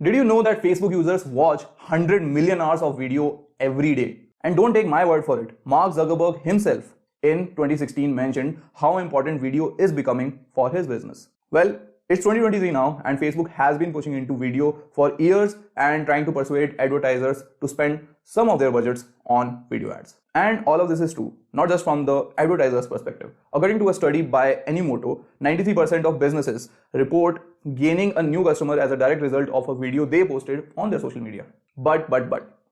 Did you know that Facebook users watch 100 million hours of video every day? And don't take my word for it. Mark Zuckerberg himself in 2016 mentioned how important video is becoming for his business. Well, it's 2023 now, and Facebook has been pushing into video for years and trying to persuade advertisers to spend some of their budgets on video ads. And all of this is true, not just from the advertiser's perspective. According to a study by Animoto, 93% of businesses report gaining a new customer as a direct result of a video they posted on their social media. But,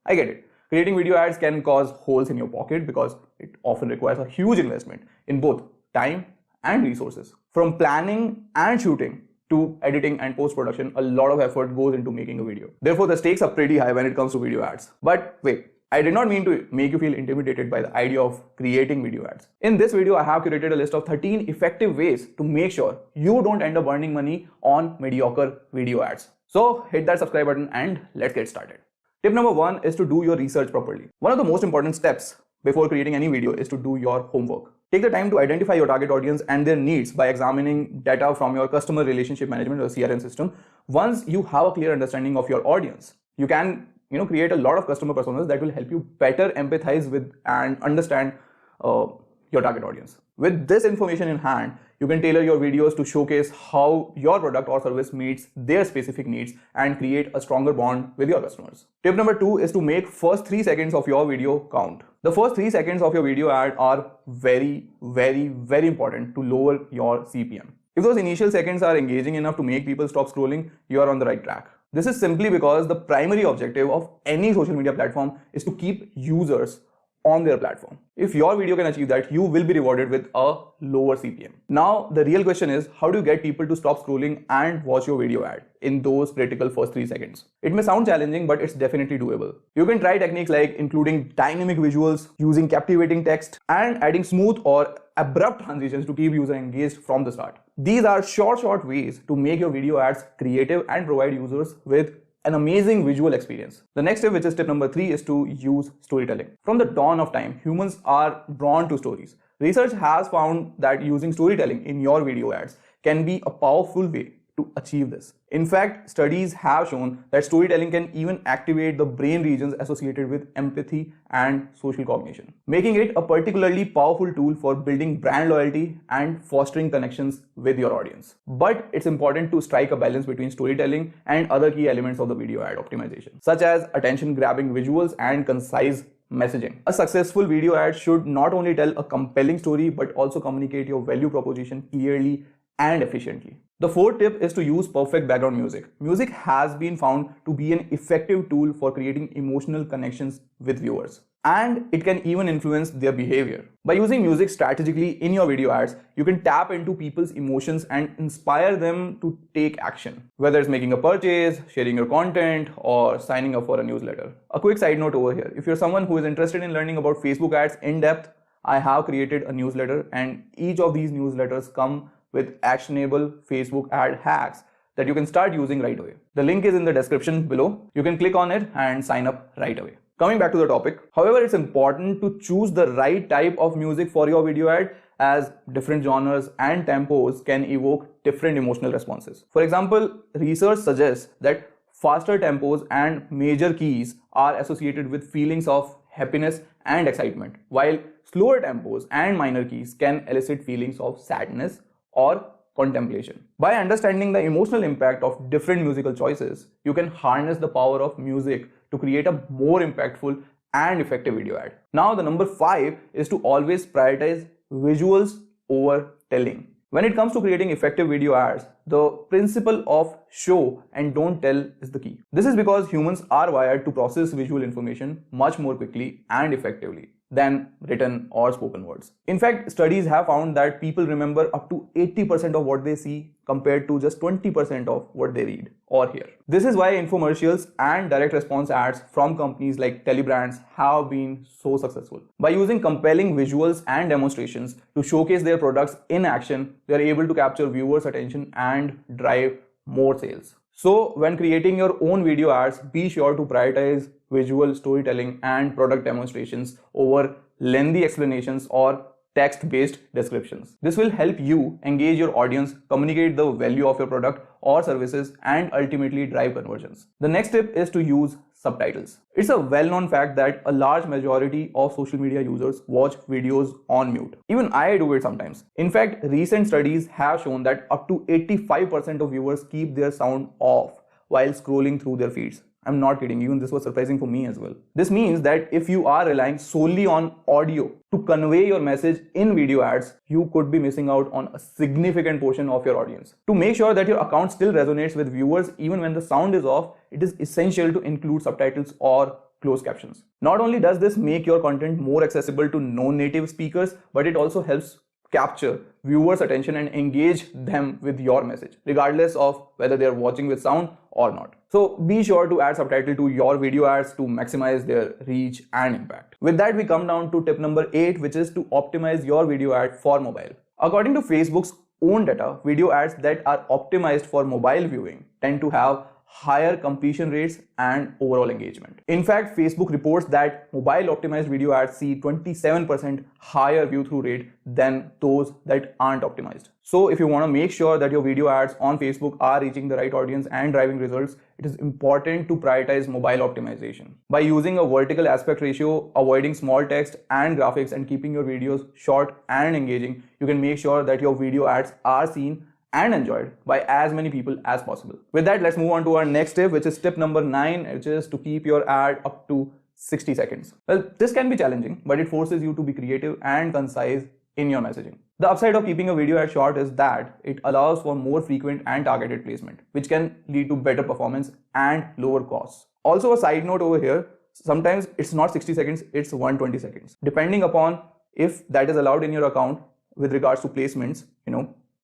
I get it. Creating video ads can cause holes in your pocket because it often requires a huge investment in both time and resources. From planning and shooting to editing and post-production, a lot of effort goes into making a video. Therefore, the stakes are pretty high when it comes to video ads. But wait, I did not mean to make you feel intimidated by the idea of creating video ads. In this video, I have curated a list of 13 effective ways to make sure you don't end up burning money on mediocre video ads. So hit that subscribe button and let's get started. Tip number 1 is to do your research properly. One of the most important steps before creating any video is to do your homework. Take the time to identify your target audience and their needs by examining data from your customer relationship management or CRM system. Once you have a clear understanding of your audience, you can create a lot of customer personas that will help you better empathize with and understand your target audience. With this information in hand, you can tailor your videos to showcase how your product or service meets their specific needs and create a stronger bond with your customers. Tip number 2 is to make first 3 seconds of your video count. The first 3 seconds of your video ad are very important to lower your CPM. If those initial seconds are engaging enough to make people stop scrolling, you are on the right track. This is simply because the primary objective of any social media platform is to keep users on their platform. If your video can achieve that, you will be rewarded with a lower CPM. Now, the real question is, how do you get people to stop scrolling and watch your video ad in those critical first 3 seconds? It may sound challenging, but it's definitely doable. You can try techniques like including dynamic visuals, using captivating text, and adding smooth or abrupt transitions to keep user engaged from the start. These are short ways to make your video ads creative and provide users with an amazing visual experience. The next tip, which is tip number 3, is to use storytelling. From the dawn of time, humans are drawn to stories. Research has found that using storytelling in your video ads can be a powerful way to achieve this. In fact, studies have shown that storytelling can even activate the brain regions associated with empathy and social cognition, making it a particularly powerful tool for building brand loyalty and fostering connections with your audience. But it's important to strike a balance between storytelling and other key elements of the video ad optimization, such as attention-grabbing visuals and concise messaging. A successful video ad should not only tell a compelling story, but also communicate your value proposition clearly and efficiently. The fourth tip is to use perfect background music. Music has been found to be an effective tool for creating emotional connections with viewers, and it can even influence their behavior. By using music strategically in your video ads, you can tap into people's emotions and inspire them to take action, whether it's making a purchase, sharing your content, or signing up for a newsletter. A quick side note over here: if you're someone who is interested in learning about Facebook ads in depth, I have created a newsletter, and each of these newsletters come with actionable Facebook ad hacks that you can start using right away. The link is in the description below. You can click on it and sign up right away. Coming back to the topic, however, it's important to choose the right type of music for your video ad, as different genres and tempos can evoke different emotional responses. For example, research suggests that faster tempos and major keys are associated with feelings of happiness and excitement, while slower tempos and minor keys can elicit feelings of sadness or contemplation. By understanding the emotional impact of different musical choices, you can harness the power of music to create a more impactful and effective video ad. Now, the number 5 is to always prioritize visuals over telling. When it comes to creating effective video ads, the principle of show and don't tell is the key. This is because humans are wired to process visual information much more quickly and effectively than written or spoken words. In fact, studies have found that people remember up to 80% of what they see compared to just 20% of what they read or hear. This is why infomercials and direct response ads from companies like Telebrands have been so successful. By using compelling visuals and demonstrations to showcase their products in action, they are able to capture viewers' attention and drive more sales. So when creating your own video ads, be sure to prioritize visual storytelling and product demonstrations over lengthy explanations or text-based descriptions. This will help you engage your audience, communicate the value of your product or services, and ultimately drive conversions. The next tip is to use subtitles. It's a well-known fact that a large majority of social media users watch videos on mute. Even I do it sometimes. In fact, recent studies have shown that up to 85% of viewers keep their sound off while scrolling through their feeds. I'm not kidding, even this was surprising for me as well. This means that if you are relying solely on audio to convey your message in video ads, you could be missing out on a significant portion of your audience. To make sure that your account still resonates with viewers even when the sound is off, it is essential to include subtitles or closed captions. Not only does this make your content more accessible to non-native speakers, but it also helps capture viewers' attention and engage them with your message, regardless of whether they are watching with sound or not. So be sure to add subtitle to your video ads to maximize their reach and impact. With that, we come down to tip number 8, which is to optimize your video ad for mobile. According to Facebook's own data, video ads that are optimized for mobile viewing tend to have higher completion rates and overall engagement. In fact, Facebook reports that mobile optimized video ads see 27% higher view through rate than those that aren't optimized. So if you want to make sure that your video ads on Facebook are reaching the right audience and driving results, it is important to prioritize mobile optimization. By using a vertical aspect ratio, avoiding small text and graphics, and keeping your videos short and engaging, you can make sure that your video ads are seen and enjoyed by as many people as possible. With that, let's move on to our next tip, which is tip number 9, which is to keep your ad up to 60 seconds. Well, this can be challenging, but it forces you to be creative and concise in your messaging. The upside of keeping a video ad short is that it allows for more frequent and targeted placement, which can lead to better performance and lower costs. Also, a side note over here, sometimes it's not 60 seconds, it's 120 seconds. Depending upon if that is allowed in your account with regards to placements,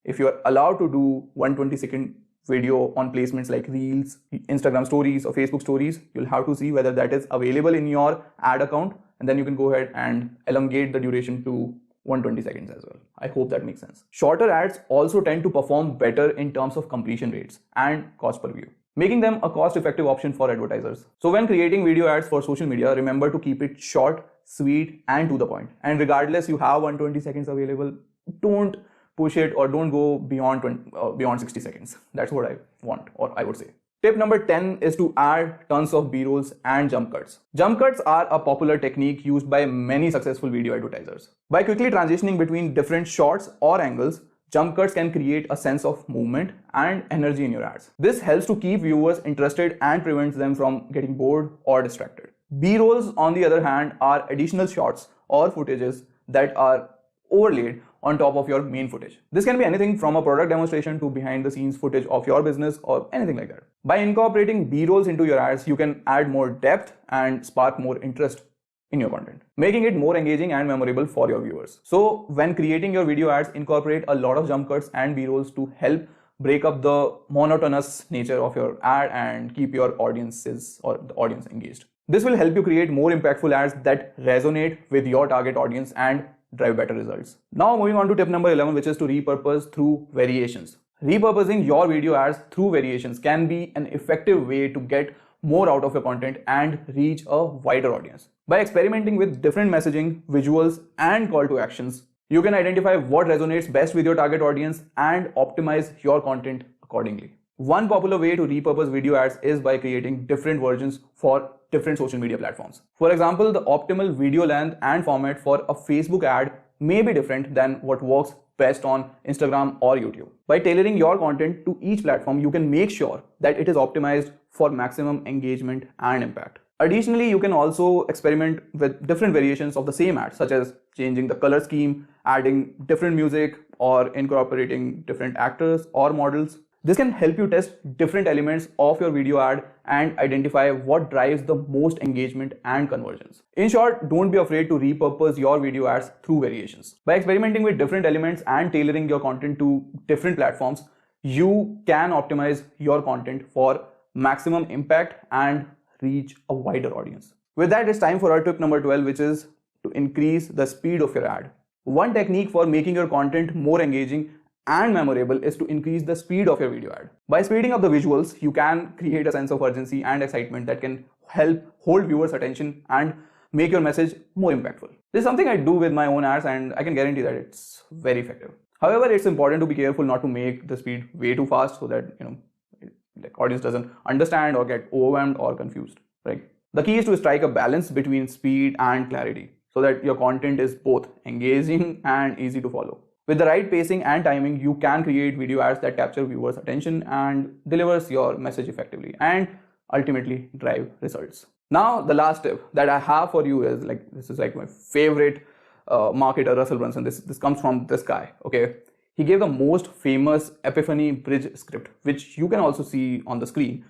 if you are allowed to do 120-second video on placements like Reels, Instagram stories or Facebook stories, you'll have to see whether that is available in your ad account, and then you can go ahead and elongate the duration to 120 seconds as well. I hope that makes sense. Shorter ads also tend to perform better in terms of completion rates and cost per view, making them a cost-effective option for advertisers. So when creating video ads for social media, remember to keep it short, sweet, and to the point. And regardless you have 120 seconds available, don't push it or don't go beyond 60 seconds. That's what I want, or I would say. Tip number 10 is to add tons of B-rolls and jump cuts. Jump cuts are a popular technique used by many successful video advertisers. By quickly transitioning between different shots or angles, jump cuts can create a sense of movement and energy in your ads. This helps to keep viewers interested and prevents them from getting bored or distracted. B-rolls, on the other hand, are additional shots or footages that are overlaid on top of your main footage. This can be anything from a product demonstration to behind the scenes footage of your business or anything like that. By incorporating B-rolls into your ads, you can add more depth and spark more interest in your content, making it more engaging and memorable for your viewers. So when creating your video ads, incorporate a lot of jump cuts and B-rolls to help break up the monotonous nature of your ad and keep your audiences or the audience engaged. This will help you create more impactful ads that resonate with your target audience and drive better results. Now moving on to tip number 11, which is to repurpose through variations. Repurposing your video ads through variations can be an effective way to get more out of your content and reach a wider audience. By experimenting with different messaging, visuals, and call to actions, you can identify what resonates best with your target audience and optimize your content accordingly. One popular way to repurpose video ads is by creating different versions for different social media platforms. For example, the optimal video length and format for a Facebook ad may be different than what works best on Instagram or YouTube. By tailoring your content to each platform, you can make sure that it is optimized for maximum engagement and impact. Additionally, you can also experiment with different variations of the same ad, such as changing the color scheme, adding different music, or incorporating different actors or models. This can help you test different elements of your video ad and identify what drives the most engagement and conversions. In short, don't be afraid to repurpose your video ads through variations. By experimenting with different elements and tailoring your content to different platforms, you can optimize your content for maximum impact and reach a wider audience. With that, it's time for our tip number 12, which is to increase the speed of your ad. One technique for making your content more engaging and memorable is to increase the speed of your video ad. By speeding up the visuals, you can create a sense of urgency and excitement that can help hold viewers' attention and make your message more impactful. This is something I do with my own ads, and I can guarantee that it's very effective. However, it's important to be careful not to make the speed way too fast so that the audience doesn't understand or get overwhelmed or confused, right? The key is to strike a balance between speed and clarity so that your content is both engaging and easy to follow. With the right pacing and timing, you can create video ads that capture viewers' attention and delivers your message effectively and ultimately drive results. Now, the last tip that I have for you is this is my favorite marketer, Russell Brunson. This comes from this guy, okay? He gave the most famous Epiphany bridge script, which you can also see on the screen.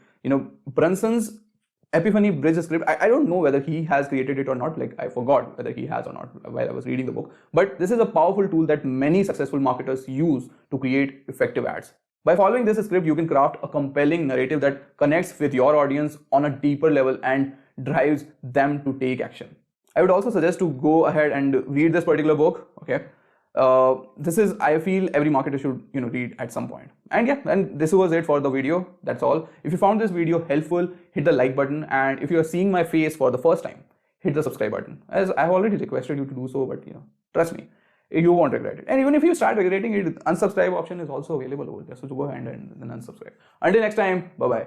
Brunson's Epiphany bridge script, I don't know whether he has created it or not. I forgot whether he has or not while I was reading the book. But this is a powerful tool that many successful marketers use to create effective ads. By following this script, you can craft a compelling narrative that connects with your audience on a deeper level and drives them to take action. I would also suggest to go ahead and read this particular book, okay? This is, I feel, every marketer should read at some point. And yeah, and this was it for the video. That's all. If you found this video helpful, hit the like button, and if you are seeing my face for the first time, hit the subscribe button, as I've already requested you to do so. But trust me, you won't regret it. And even if you start regretting it, unsubscribe option is also available over there, so go ahead and then unsubscribe. Until next time, bye bye.